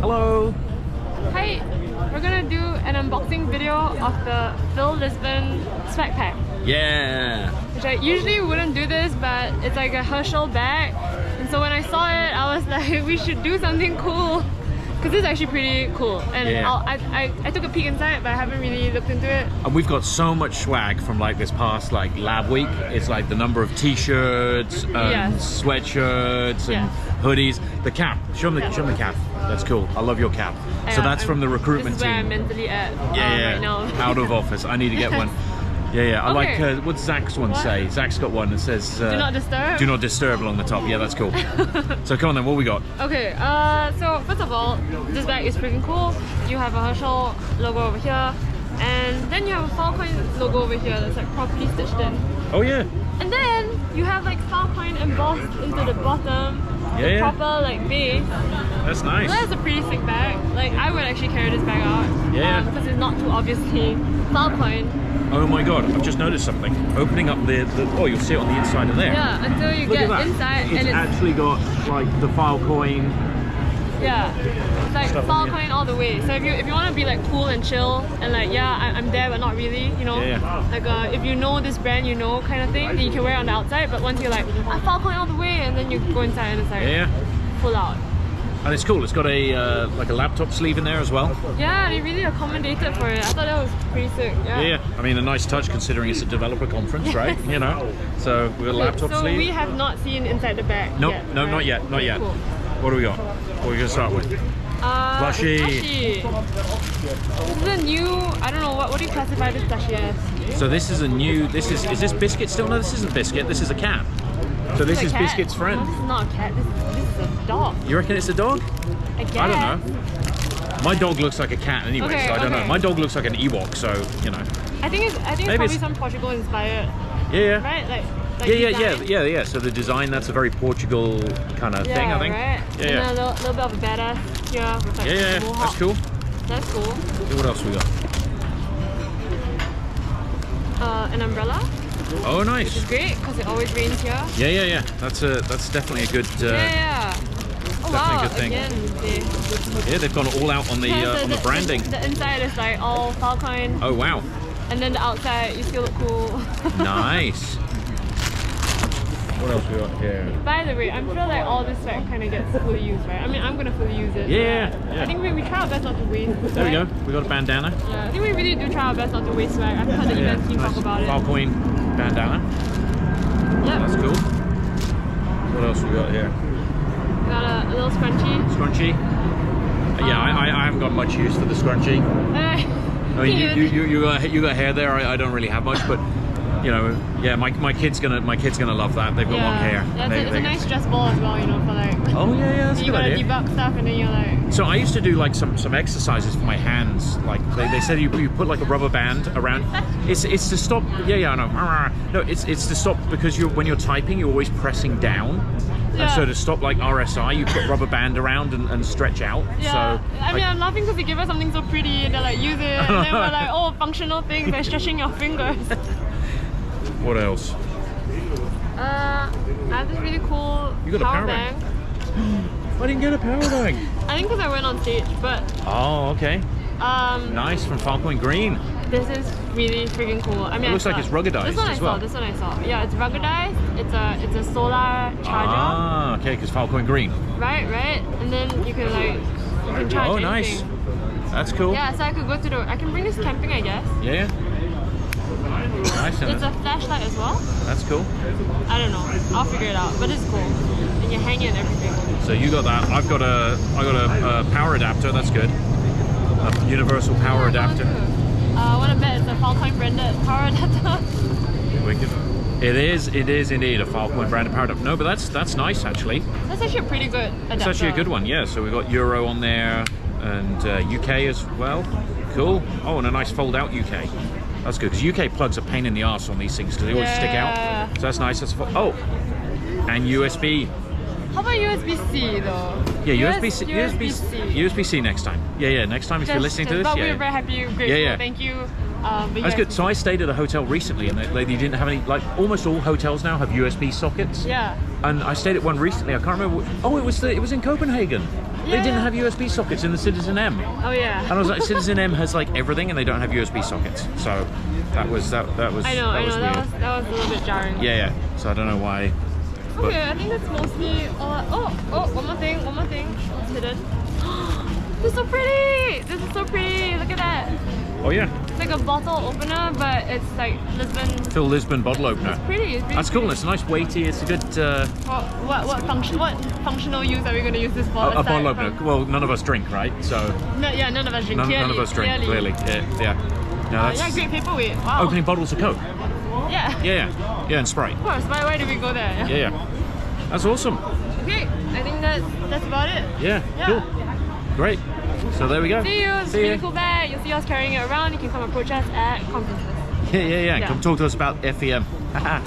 Hello. Hi, we're gonna do an unboxing video of the FIL Lisbon Swag Pack. Yeah. Which I usually wouldn't do this, but it's like a Herschel bag. And so when I saw it, I was like, we should do something cool. Because it's actually pretty cool. And yeah. I took a peek inside, but I haven't really looked into it. And we've got so much swag from like this past like lab week. It's like the number of t-shirts and sweatshirts and hoodies. The cap. Show them the cap. That's cool. I love your cap. So that's from the recruitment team. This is where team. I'm mentally at right now. Out of office. I need to get one. I like, what's Zach's one say? Zach's got one that says... do not disturb? Do not disturb along the top. Yeah, that's cool. So come on then, what we got? Okay, so first of all, this bag is freaking cool. You have a Herschel logo over here, and then you have a Filecoin logo over here that's like properly stitched in. Oh yeah. And then you have like Filecoin embossed into the bottom. Proper like base. That's nice. So that's a pretty sick bag. Like I would actually carry this bag out. Because it's not too obviously Filecoin. Oh my god, I've just noticed something. Opening up the oh, you'll see it on the inside of there. Yeah, until you get inside and it's actually got like the Filecoin. Yeah, it's like Filecoin all the way. So if you want to be like cool and chill and like I'm there but not really, you know, like if you know this brand, you know, kind of thing, then you can wear it on the outside. But once you're like Filecoin all the way, and then you go inside and it's like full out. And it's cool. It's got a like a laptop sleeve in there as well. Yeah, they really accommodated for it. I thought that was pretty sick. Yeah. I mean, a nice touch considering it's a developer conference, right? You know. So we got a laptop sleeve. So we have not seen inside the bag. Nope, yet, no, not yet, not yet. Cool. What do we got? What are we gonna start with? Plushie. This is a new. I don't know what do you classify this plushie as? So this is a new. Is this Biscuit still? No, this isn't Biscuit. This is a cat. So this is Biscuit's friend. No, this is not a cat. This is a dog. You reckon it's a dog? I guess. I don't know. My dog looks like a cat anyway, so I don't know. My dog looks like an Ewok, so you know. I think it's probably some Portugal inspired. Yeah. Right? Like yeah. So the design, that's a very Portugal kind of thing, I think. Right? Yeah. And a little bit of a badass here with like that's cool. That's cool. See what else we got? An umbrella. Oh, nice. Which is great because it always rains here. Yeah. That's definitely a good. Oh wow! Good thing. Again, they've gone all out on the branding. The inside is like all Filecoin. Oh wow! And then the outside, you still look cool. Nice. What else we got here? By the way, I feel like all this swag kind of gets fully used, right? I mean, I'm gonna fully use it. Yeah. I think we try our best not to waste. There we go. We got a bandana. Yeah, I think we really do try our best not to waste swag. I've heard the event team talk about it. Filecoin bandana. Yeah. That's cool. What else we got here? We got a little scrunchie. Scrunchie. I haven't got much use for the scrunchie. I mean, you got hair there. I don't really have much, but you know, my kid's gonna love that. They've got long hair. Yeah, it's a nice stress ball as well, you know, for like. Oh yeah, that's a good idea. You gotta debug stuff, and then you're like. So I used to do like some exercises for my hands. Like they said, you put like a rubber band around. It's to stop. Yeah, I know. No, it's to stop because when you're typing, you're always pressing down. And so to stop like RSI, you put rubber band around and stretch out. Yeah. So, I mean, I'm laughing because you give us something so pretty, and they're like, use it, and then we're like, oh, functional things by stretching your fingers. What else? I have this really cool power bank. I didn't get a power bank. I think because I went on stage, but. Oh, okay. Nice, from Filecoin Green. This is really freaking cool. I mean, it looks like it's ruggedized this one as well. This one I saw. Yeah, it's ruggedized. It's a solar charger. Ah, okay, because Filecoin Green. Right. And then you can charge. Oh, nice. Anything. That's cool. Yeah, so I could go to I can bring this camping, I guess. Yeah. Nice. It's a flashlight as well. That's cool. I don't know. I'll figure it out, but it's cool. And you hang it and everything. So you got that. I got a power adapter. That's good. A universal power adapter. I want to bet it's a Filecoin branded power adapter. Wicked. It is indeed a Filecoin branded power adapter. No, but that's nice actually. That's actually a pretty good adapter. It's actually a good one, yeah. So we've got Euro on there and UK as well. Cool. Oh, and a nice fold out UK. That's good because UK plugs a pain in the arse on these things because they always stick out. So that's nice. That's and USB. How about USB-C though? Yeah, USB-C next time. Yeah, next time if you're listening to this. But we're very happy, grateful, thank you. That's good. So I stayed at a hotel recently and they didn't have any, like almost all hotels now have USB sockets. Yeah. And I stayed at one recently, I can't remember, it was in Copenhagen. They didn't have USB sockets in the Citizen M. Oh yeah. And I was like, Citizen M has like everything, and they don't have USB sockets. So that was I know. weird. That was a little bit jarring. Yeah. So I don't know why. But Okay, I think that's mostly all. Oh, one more thing. What's hidden? This is so pretty. This is so pretty. Look at that. oh yeah, It's like a bottle opener, but it's like Lisbon. FIL Lisbon bottle opener. It's pretty. That's cool. It's a nice weighty. It's a good. What functional use are we going to use this for? A bottle opener. Well, none of us drink, right? So No, yeah, none of us drink. none of us drink. Clearly. Yeah. No, that's Yeah, great paperweight. Wow. opening bottles of Coke. Yeah. Yeah, and Sprite. Of course. Why did we go there? Yeah. That's awesome. Okay, I think that's about it. Yeah. Cool. Great. So there we go. See you. It's a really cool bag. You'll see us carrying it around. You can come approach us at conferences. Yeah. Yeah. Come talk to us about FEM. Bye.